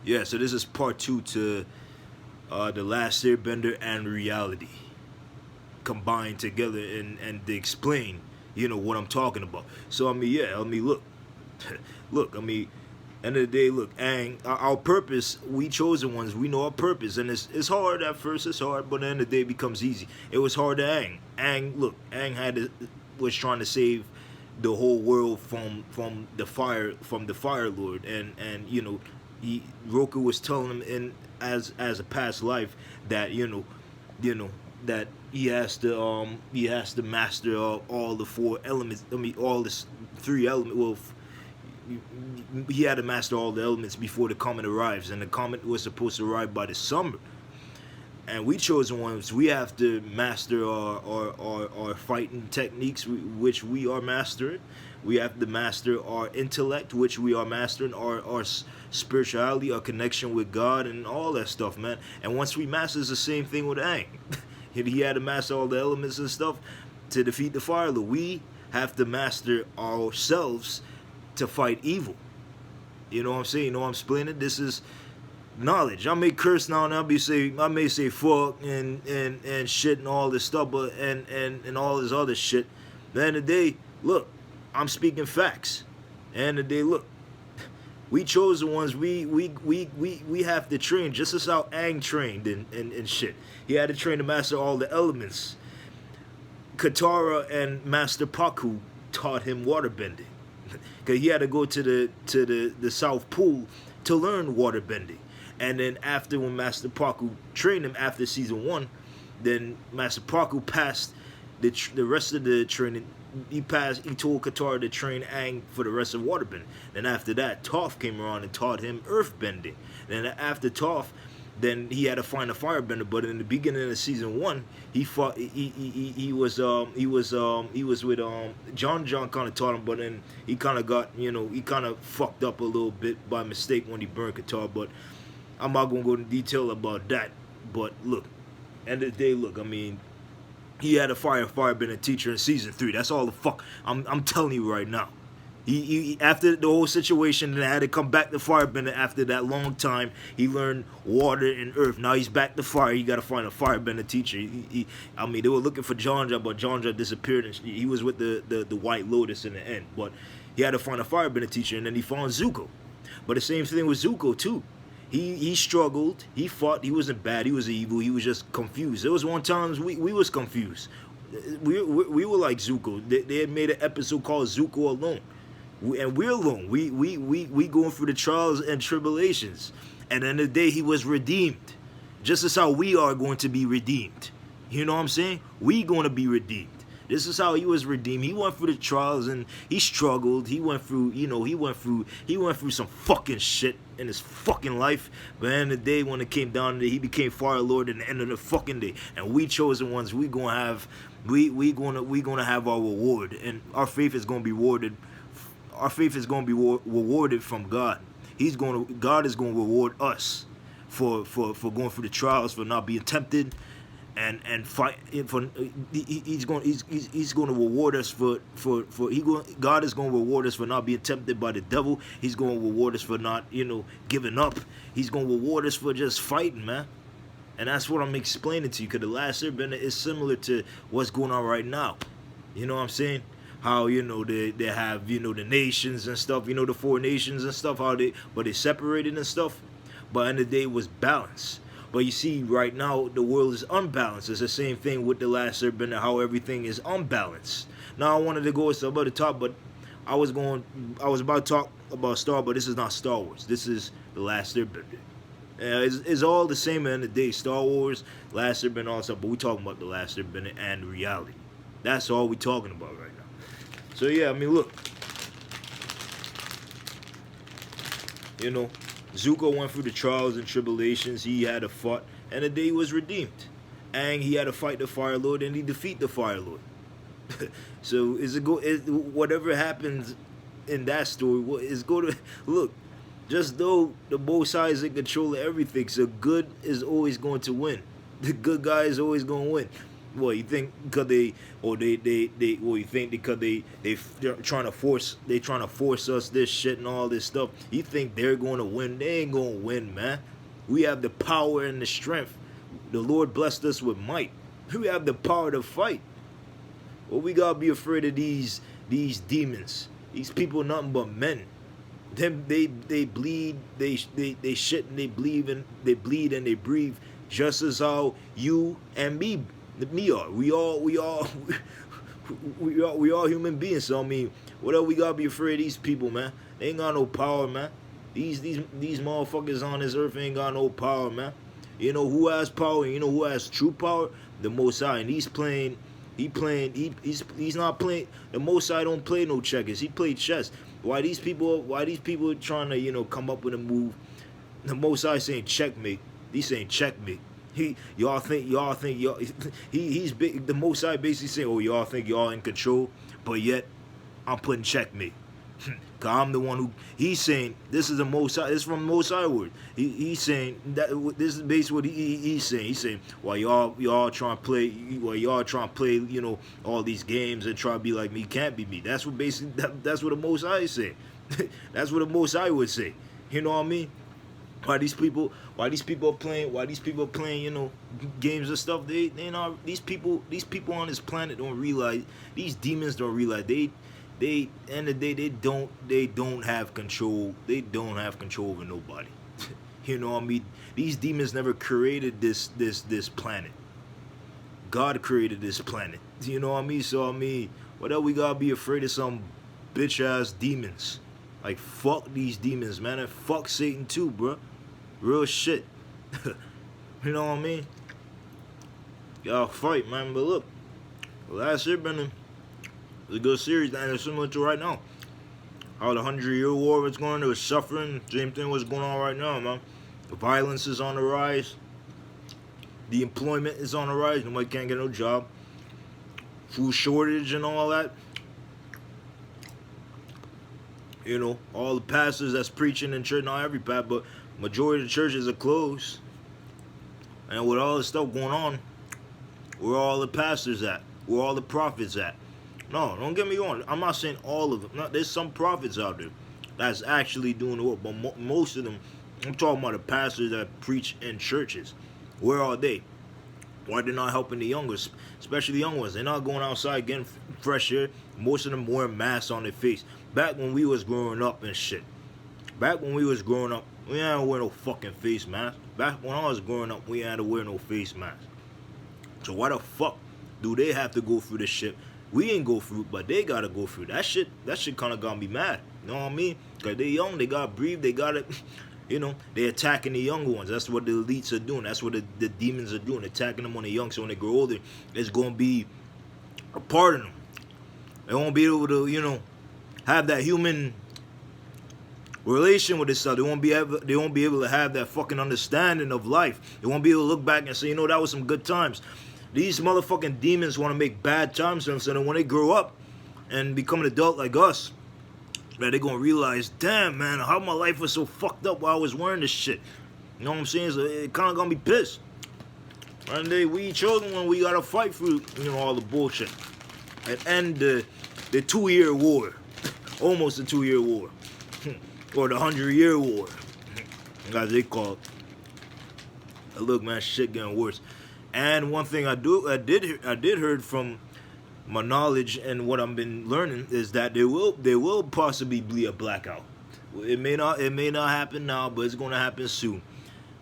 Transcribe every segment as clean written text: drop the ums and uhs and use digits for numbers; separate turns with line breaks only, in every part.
Yeah, so this is part two to the last airbender and reality combined together and to explain, what I'm talking about. So I mean, yeah, I mean, look, look, I mean, end of the day, look, and our purpose, we chosen ones, we know our purpose, and it's hard at first, it's hard, but at the end of the day, it becomes easy. It was hard to Aang. Look, Aang was trying to save the whole world from the Fire Lord, and Roku was telling him in as a past life that that he has to master all the four elements. I mean, all the three elements. Well, he had to master all the elements before the comet arrives, and the comet was supposed to arrive by the summer. And we chosen ones. We have to master our fighting techniques, which we are mastering. We have to master our intellect, which we are mastering. Our spirituality, our connection with God, and all that stuff, man. And once we master, it's the same thing with Aang. He had to master all the elements and stuff to defeat the Fire Lord. We have to master ourselves to fight evil. You know what I'm saying? You know what I'm explaining? This is knowledge. I may curse now and I may say fuck and shit and all this stuff, but and all this other shit. At the end of the day, look, I'm speaking facts. At the end of the day, look, we chose the ones we have to train just as how Aang trained and shit. He had to train to master all the elements. Katara and Master Paku taught him waterbending. Cause he had to go to the South Pole to learn waterbending. And then after when Master Paku trained him after season 1, then Master Paku passed the rest of the training. He told Katara to train Aang for the rest of waterbending. Then after that, Toph came around and taught him earthbending. Then after Toph, then he had to find a firebender. But in the beginning of season 1, he fought. He was with John kind of taught him, but then he kind of got he kind of fucked up a little bit by mistake when he burned Katara. But I'm not gonna go into detail about that. But look, end of the day, look, I mean, he had a firebender teacher in season 3. That's all the fuck I'm telling you right now. He after the whole situation, and had to come back to firebender after that long time. He learned water and earth. Now he's back to fire. He got to find a firebender teacher. I mean, they were looking for Jonja, but Jonja disappeared, and he was with the White Lotus in the end. But he had to find a firebender teacher, and then he found Zuko. But the same thing with Zuko too. He struggled. He fought. He wasn't bad. He was evil. He was just confused. There was one time we was confused. We were like Zuko. They had made an episode called Zuko Alone. And we're alone. We going through the trials and tribulations. And at the end of the day, he was redeemed. Just as how we are going to be redeemed. You know what I'm saying? We going to be redeemed. This is how he was redeemed. He went through the trials and he struggled. He went through, he went through some fucking shit in his fucking life. But at the end of the day, when it came down to it, he became Fire Lord at the end of the fucking day. And we chosen ones, we gonna have our reward, and our faith is gonna be rewarded. Our faith is gonna be rewarded from God. God is gonna reward us for going through the trials, for not being tempted. And fight for he's going to reward us God is going to reward us for not being tempted by the devil. He's going to reward us for not giving up. He's going to reward us for just fighting, man. And that's what I'm explaining to you, because the last airbender is similar to what's going on right now. You know what I'm saying? How they have the nations and stuff, the 4 nations and stuff, but they separated and stuff. But in the day it was balanced. But you see, right now, the world is unbalanced. It's the same thing with the last airbender, how everything is unbalanced. Now, I wanted to go to about the top, but I was about to talk about Star Wars, but this is not Star Wars. This is the last airbender. It's all the same at the end of the day. Star Wars, last airbender, all stuff, but we're talking about the last airbender and reality. That's all we're talking about right now. So, yeah, I mean, look. Zuko went through the trials and tribulations. He had to fight, and the day he was redeemed. Aang, he had to fight the Fire Lord, and he defeat the Fire Lord. So whatever happens in that story is going to look. Just though the both sides in control of everything, so good is always going to win. The good guy is always going to win. What you think? Because what you think? Because they're trying to force us this shit and all this stuff. You think they're going to win? They ain't going to win, man. We have the power and the strength. The Lord blessed us with might. We have the power to fight. Well, we gotta be afraid of these demons. These people, nothing but men. Them they bleed, they shit and they bleed and they breathe just as how you and me are. We all human beings. So I mean, what else we gotta be afraid of these people, man? They ain't got no power, man. These motherfuckers on this earth ain't got no power, man. You know who has power? You know who has true power? The Most High, and he's not playing. The Most High don't play no checkers. He played chess. Why these people trying to come up with a move? The Most High saying checkmate. He's saying checkmate. Y'all think he's big. The Most High basically saying, oh, y'all think y'all in control, but yet I'm putting checkmate. Cause I'm the one who, he's saying, this is the Most High, this is from the Most High word. He's saying that this is basically what he's saying. He's saying, while y'all trying to play, all these games and try to be like me, can't be me. That's what basically that's what the Most High is saying. That's what the Most High would say. You know what I mean? Why these people are playing, games and stuff. They not, these people on this planet don't realize, these demons don't realize end of the day, they don't have control. They don't have control over nobody. You know what I mean? These demons never created this planet. God created this planet. You know what I mean? So I mean, what else we gotta be afraid of some bitch ass demons? Like, fuck these demons, man, and fuck Satan too, bro. Real shit. You know what I mean? Y'all fight, man. But look, last year been it's a good series, and it's similar to right now. How the 100-year war was going, there was suffering. Same thing was going on right now, man. The violence is on the rise. The employment is on the rise. Nobody can't get no job. Food shortage and all that. All the pastors that's preaching in church, not every pastor, but majority of the churches are closed. And with all this stuff going on, where are all the pastors at? Where are all the prophets at? No, don't get me wrong. I'm not saying all of them. No, there's some prophets out there that's actually doing the work, but most of them, I'm talking about the pastors that preach in churches. Where are they? Why they're not helping the youngers, especially the young ones? They're not going outside getting fresh air. Most of them wearing masks on their face. Back when we was growing up and shit. Back when we was growing up, we ain't had to wear no fucking face mask. Back when I was growing up, we ain't had to wear no face mask. So why the fuck do they have to go through this shit? We ain't go through, but they gotta go through that shit. That shit kind of got me mad. You know what I mean? Cause they young, they gotta breathe, they gotta, they attacking the younger ones. That's what the elites are doing. That's what the demons are doing, attacking them when they're young. So when they grow older, it's gonna be a part of them. They won't be able to, have that human relation with this stuff. They won't be able to have that fucking understanding of life. They won't be able to look back and say, that was some good times. These motherfucking demons want to make bad times for them, so then when they grow up and become an adult like us, man, they're going to realize, damn, man, how my life was so fucked up while I was wearing this shit. You know what I'm saying? So it kind of going to be pissed. One day, we children, when we got to fight through, all the bullshit and end the 2-year war. Almost a 2-year war. Or the 100-year war. As they call it. And look, man, shit getting worse. And one thing I did heard from my knowledge and what I've been learning is that there will possibly be a blackout. It may not happen now, but it's going to happen soon.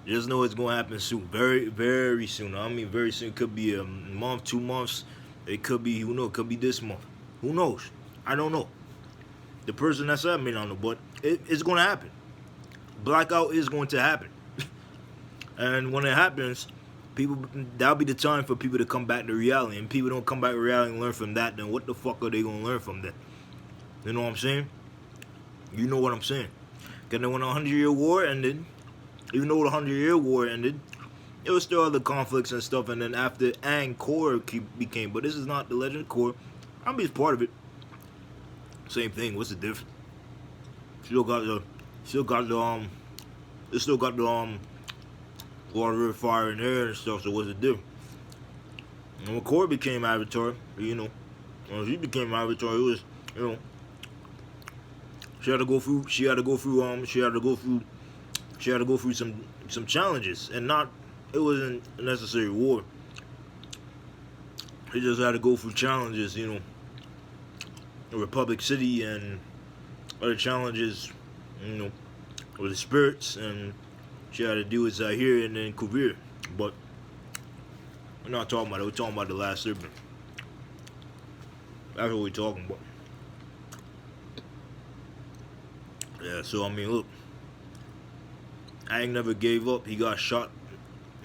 Just know it's going to happen soon, very, very soon. I mean, very soon. It could be a month, 2 months. It could be, it could be this month. Who knows? I don't know. The person that said may not know, but it's going to happen. Blackout is going to happen. And when it happens, that'll be the time for people to come back to reality. And people don't come back to reality and learn from that, then what the fuck are they going to learn from that? You know what I'm saying? You know what I'm saying. Because then when the 100-year war ended, even though the 100-year war ended, there was still other conflicts and stuff. And then after Angkor became, but this is not the Legend of Korra. I mean, it's part of it. Same thing. What's the difference? Still got the water, fire, and air and stuff. So what's the difference? And when Korra became Avatar, when he became Avatar, it was, you know, she had to go through, some challenges, and not, it wasn't a necessary war. He just had to go through challenges, Republic City and other challenges, with the spirits, and she had to deal with Zahir and then Kuvir. But we're not talking about it. We're talking about the last Airbender. That's what we're talking about. Yeah. So I mean, look, Aang never gave up. He got shot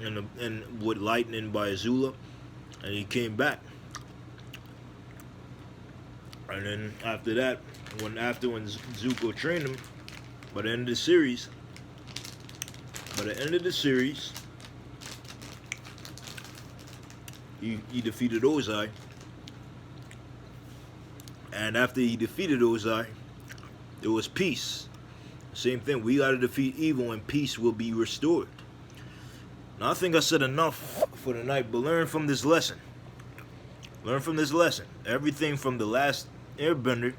with lightning by Azula, and he came back. And then after that, when Zuko trained him, by the end of the series, he defeated Ozai. And after he defeated Ozai, there was peace. Same thing. We got to defeat evil, and peace will be restored. Now I think I said enough for tonight, but learn from this lesson. Learn from this lesson. Everything from the last Airbender